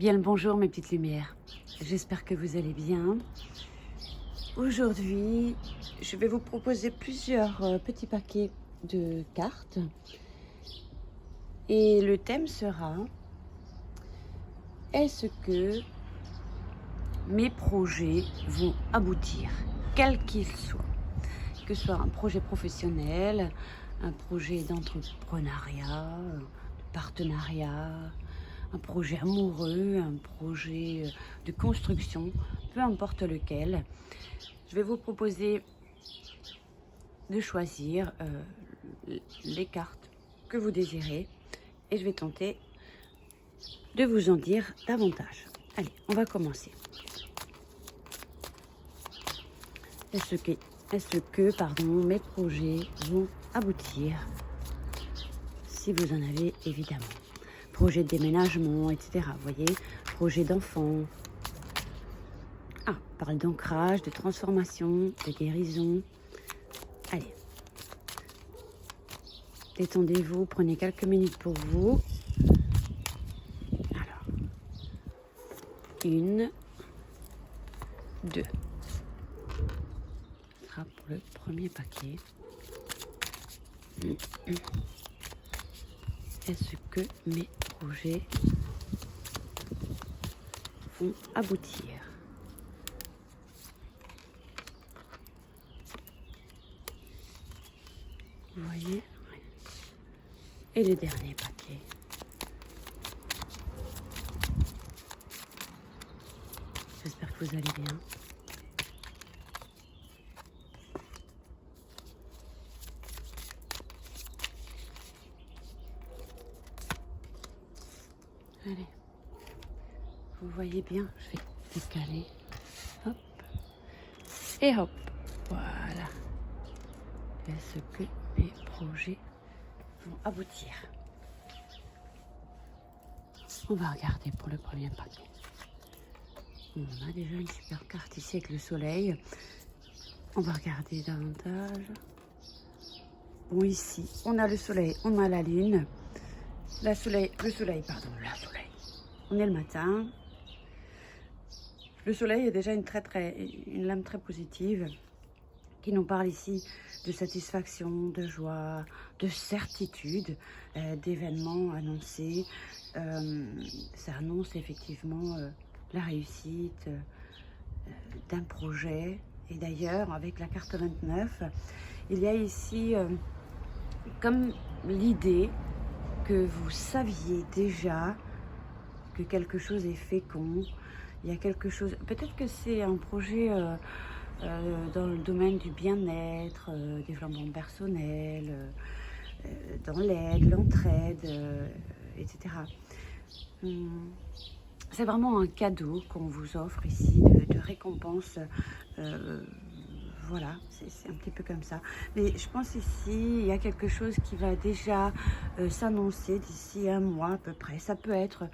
Bien le bonjour mes petites lumières, j'espère que vous allez bien. Aujourd'hui, je vais vous proposer plusieurs petits paquets de cartes et le thème sera: est-ce que mes projets vont aboutir, quels qu'ils soient, que ce soit un projet professionnel, un projet d'entrepreneuriat, de partenariat, un projet amoureux, un projet de construction, peu importe lequel. Je vais vous proposer de choisir les cartes que vous désirez et je vais tenter de vous en dire davantage. Allez, on va commencer. Est-ce que mes projets vont aboutir? Si vous en avez, évidemment. Projet de déménagement, etc. Vous voyez, projet d'enfant. Ah, on parle d'ancrage, de transformation, de guérison. Allez. Détendez-vous, prenez quelques minutes pour vous. Alors. 1, 2. Ce sera pour le premier paquet. Est-ce que mes projets vont aboutir? Vous voyez? Et le dernier paquet. J'espère que vous allez bien. Allez, vous voyez bien, je vais décaler, hop, et hop, voilà. Est-ce que mes projets vont aboutir? On va regarder pour le premier paquet. On a déjà une super carte ici avec le soleil. On va regarder davantage. Bon, ici, on a le soleil, on a la lune. Le soleil. On est le matin. Le soleil est déjà une lame très positive qui nous parle ici de satisfaction, de joie, de certitude, d'événements annoncés. Ça annonce effectivement la réussite d'un projet. Et d'ailleurs, avec la carte 29, il y a ici comme l'idée que vous saviez déjà que quelque chose est fécond. Il y a quelque chose, peut-être que c'est un projet dans le domaine du bien-être, développement personnel, dans l'aide, l'entraide, etc. C'est vraiment un cadeau qu'on vous offre ici de récompense. Voilà, c'est un petit peu comme ça. Mais je pense ici, il y a quelque chose qui va déjà s'annoncer d'ici un mois à peu près. Ça peut être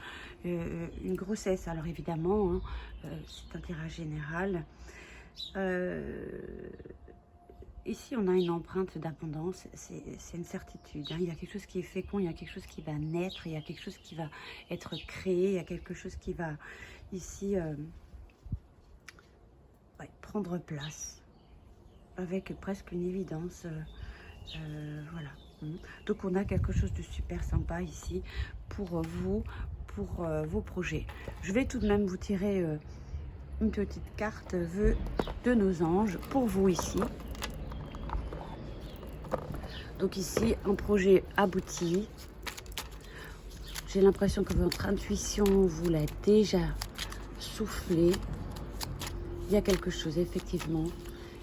une grossesse, alors évidemment, hein, c'est un tirage général. Ici, on a une empreinte d'abondance, c'est une certitude. Hein. Il y a quelque chose qui est fécond, il y a quelque chose qui va naître, il y a quelque chose qui va être créé, il y a quelque chose qui va ici prendre place avec presque une évidence. Voilà. Donc, on a quelque chose de super sympa ici pour vous, pour vos projets. Je vais tout de même vous tirer une petite carte vœux de nos anges pour vous ici. Donc ici, un projet abouti. J'ai l'impression que votre intuition vous l'a déjà soufflé. Il y a quelque chose, effectivement,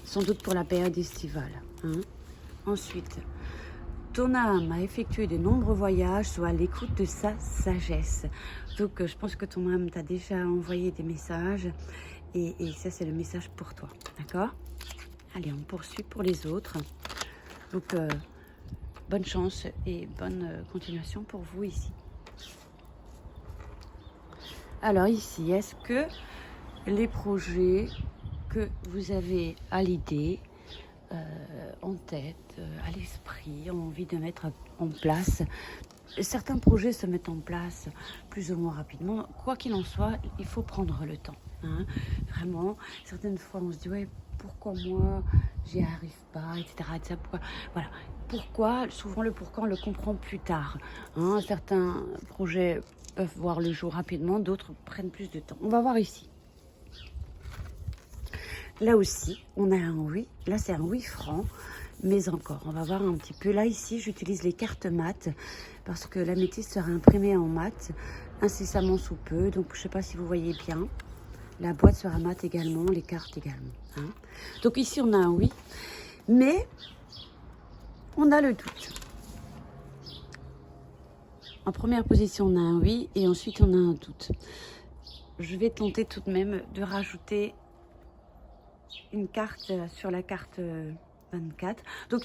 sans doute pour la période estivale. Hein. Ensuite, ton âme a effectué de nombreux voyages, soit à l'écoute de sa sagesse. Donc, je pense que ton âme t'a déjà envoyé des messages. Et ça, c'est le message pour toi. D'accord? Allez, on poursuit pour les autres. Donc, bonne chance et bonne continuation pour vous ici. Alors ici, est-ce que les projets que vous avez à l'idée, en tête, à l'esprit, ont envie de mettre en place, certains projets se mettent en place plus ou moins rapidement. Quoi qu'il en soit, il faut prendre le temps. Hein. Vraiment, certaines fois, on se dit, ouais, pourquoi moi, j'y arrive pas, etc. Pourquoi, voilà. Pourquoi, souvent le pourquoi, on le comprend plus tard. Hein. Certains projets peuvent voir le jour rapidement, d'autres prennent plus de temps. On va voir ici. Là aussi, on a un oui. Là, c'est un oui franc. Mais encore, on va voir un petit peu. Là, ici, j'utilise les cartes mat parce que l'améthyste sera imprimée en mat incessamment sous peu. Donc, je ne sais pas si vous voyez bien. La boîte sera mat également, les cartes également. Hein. Donc, ici, on a un oui. Mais, on a le doute. En première position, on a un oui et ensuite, on a un doute. Je vais tenter tout de même de rajouter une carte sur la carte 24. Donc,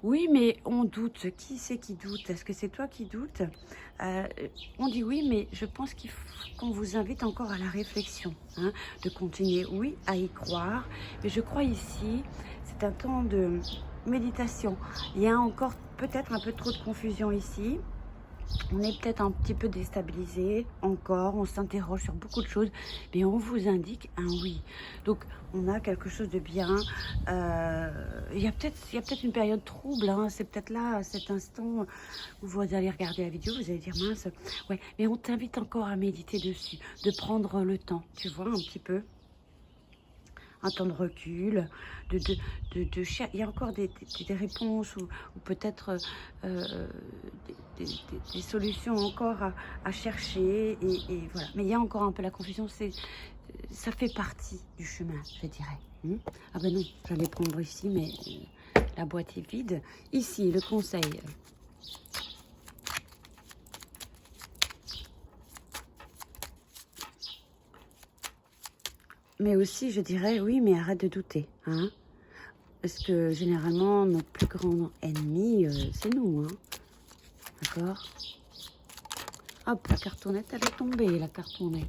oui, mais on doute. Qui c'est qui doute? Est-ce que c'est toi qui doutes? On dit oui, mais je pense qu'on vous invite encore à la réflexion, hein, de continuer, oui, à y croire. Mais je crois ici, c'est un temps de méditation. Il y a encore peut-être un peu trop de confusion ici. On est peut-être un petit peu déstabilisé encore, on s'interroge sur beaucoup de choses, mais on vous indique un oui. Donc, on a quelque chose de bien. Il y a peut-être une période trouble, hein, c'est peut-être là, à cet instant, où vous allez regarder la vidéo, vous allez dire mince, ouais, mais on t'invite encore à méditer dessus, de prendre le temps, tu vois, un petit peu. Un temps de recul, il y a encore des réponses ou peut-être des solutions encore à chercher et voilà. Mais il y a encore un peu la confusion, ça fait partie du chemin, je dirais. Ah ben non, j'allais prendre ici, mais la boîte est vide. Ici, le conseil. Mais aussi, je dirais, oui, mais arrête de douter. Hein, parce que généralement, notre plus grand ennemi, c'est nous. Hein, d'accord? Hop, la cartonnette, elle est tombée, la cartonnette.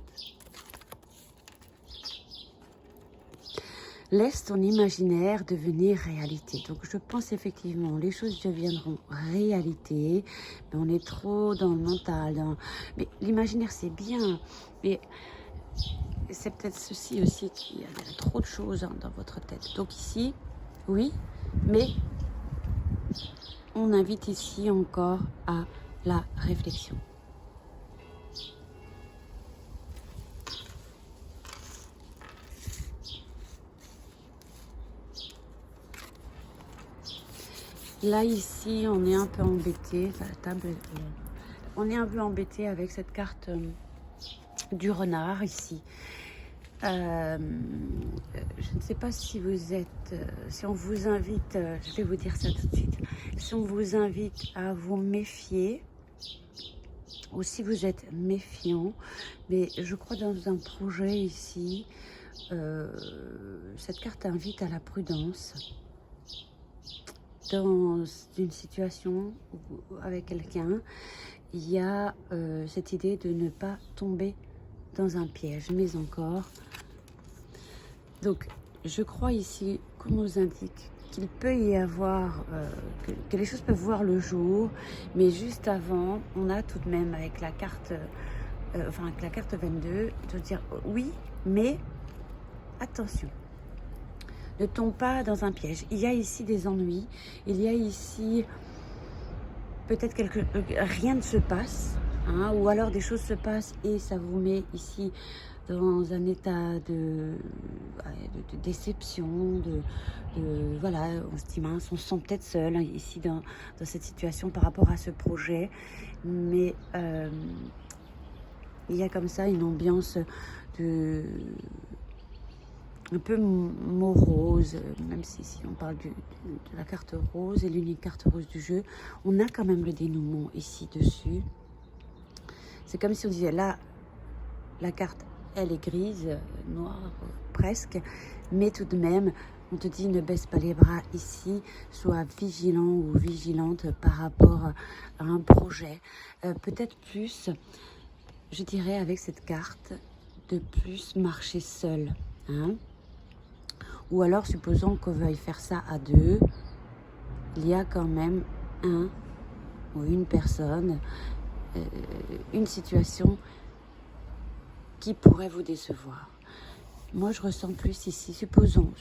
Laisse ton imaginaire devenir réalité. Donc, je pense effectivement, les choses deviendront réalité. Mais on est trop dans le mental. Mais l'imaginaire, c'est bien. Mais c'est peut-être ceci aussi qu'il y a trop de choses dans votre tête. Donc ici, oui, mais on invite ici encore à la réflexion. Là, ici, on est un peu embêté. Enfin, la table, on est un peu embêté avec cette carte du renard ici. Je ne sais pas si vous êtes, si on vous invite, je vais vous dire ça tout de suite, si on vous invite à vous méfier, ou si vous êtes méfiant, mais je crois dans un projet ici, cette carte invite à la prudence. Dans une situation avec quelqu'un, il y a cette idée de ne pas tomber dans un piège, mais encore. Donc, je crois ici qu'on nous indique qu'il peut y avoir, que les choses peuvent voir le jour, mais juste avant, on a tout de même avec la carte, avec la carte 22, de dire oui, mais attention. Ne tombe pas dans un piège. Il y a ici des ennuis. Il y a ici peut-être rien ne se passe. Hein, ou alors des choses se passent et ça vous met ici dans un état de déception. Voilà, on se dit mince, on se sent peut-être seul hein, ici dans cette situation par rapport à ce projet. Mais il y a comme ça une ambiance un peu morose, même si on parle de la carte rose et l'unique carte rose du jeu, on a quand même le dénouement ici dessus. C'est comme si on disait là, la carte elle est grise, noire presque, mais tout de même on te dit ne baisse pas les bras ici, sois vigilant ou vigilante par rapport à un projet, peut-être plus, je dirais avec cette carte, de plus marcher seul, hein. Ou alors, supposons qu'on veuille faire ça à deux, il y a quand même un ou une personne, une situation qui pourrait vous décevoir. Moi, je ressens plus ici, supposons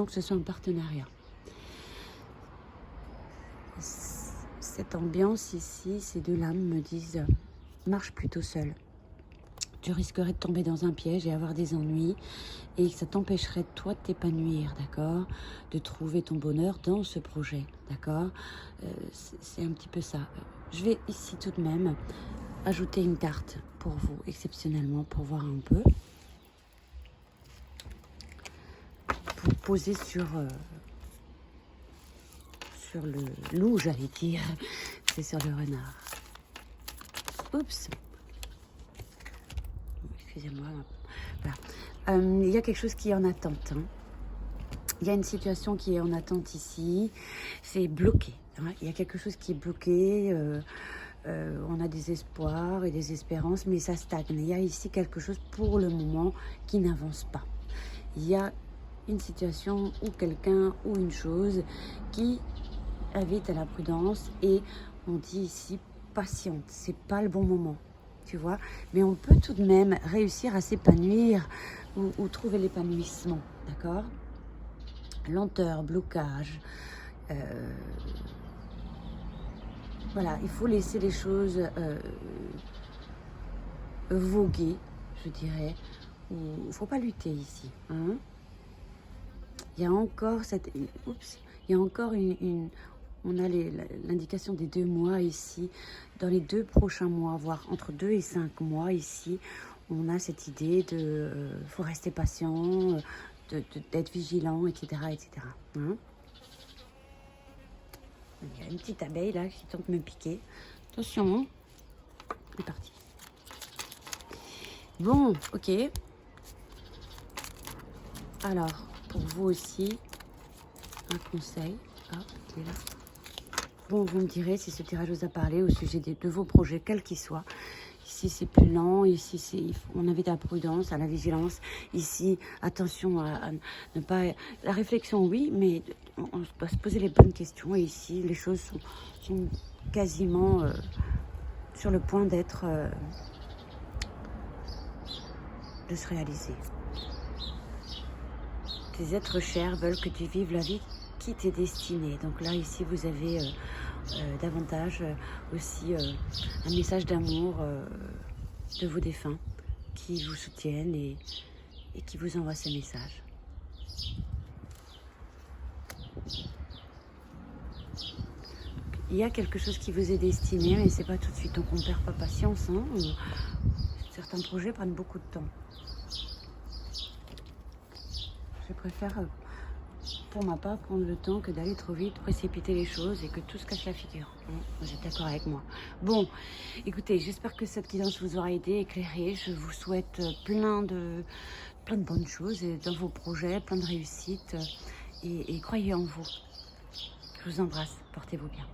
que ce soit un partenariat. Cette ambiance ici, ces deux lames me disent, marche plutôt seul. Tu risquerais de tomber dans un piège et avoir des ennuis, et ça t'empêcherait toi de t'épanouir, d'accord, de trouver ton bonheur dans ce projet, d'accord. C'est un petit peu ça. Je vais ici tout de même ajouter une carte pour vous, exceptionnellement, pour voir un peu, pour poser sur le loup, j'allais dire, c'est sur le renard. Oups. Excusez-moi. Voilà. Il y a quelque chose qui est en attente. Hein. Il y a une situation qui est en attente ici. C'est bloqué. Hein. Il y a quelque chose qui est bloqué. On a des espoirs et des espérances, mais ça stagne. Il y a ici quelque chose pour le moment qui n'avance pas. Il y a une situation ou quelqu'un ou une chose qui invite à la prudence, et on dit ici patiente. C'est pas le bon moment. Tu vois, mais on peut tout de même réussir à s'épanouir ou trouver l'épanouissement, d'accord. Lenteur, blocage, voilà, il faut laisser les choses voguer, je dirais. Il ne faut pas lutter ici. Hein. Il y a encore cette... Oups, il y a encore on a l'indication des 2 mois ici. Dans les 2 prochains mois, voire entre 2 et 5 mois ici, on a cette idée de faut rester patient, d'être vigilant, etc. etc. Hein. Il y a une petite abeille là qui tente de me piquer. Attention, hein. C'est parti. Bon, ok. Alors, pour vous aussi, un conseil. Hop, il est là. Bon, vous me direz si ce tirage vous a parlé au sujet de vos projets, quels qu'ils soient. Ici, c'est plus lent. Ici, on invite à la prudence, à la vigilance. Ici, attention à ne pas... La réflexion, oui, mais on doit se poser les bonnes questions. Et ici, les choses sont quasiment sur le point d'être... de se réaliser. Tes êtres chers veulent que tu vives la vie qui t'est destinée. Donc là, ici, vous avez... davantage aussi un message d'amour de vos défunts qui vous soutiennent et qui vous envoient ces messages. Il y a quelque chose qui vous est destiné, mais c'est pas tout de suite, donc on ne perd pas patience. Hein. Certains projets prennent beaucoup de temps. Je préfère... pour ma part, prendre le temps que d'aller trop vite, précipiter les choses et que tout se casse la figure. Vous êtes d'accord avec moi? Bon, écoutez, j'espère que cette guidance vous aura aidé, éclairé. Je vous souhaite plein de bonnes choses dans vos projets, plein de réussites. Et croyez en vous. Je vous embrasse. Portez-vous bien.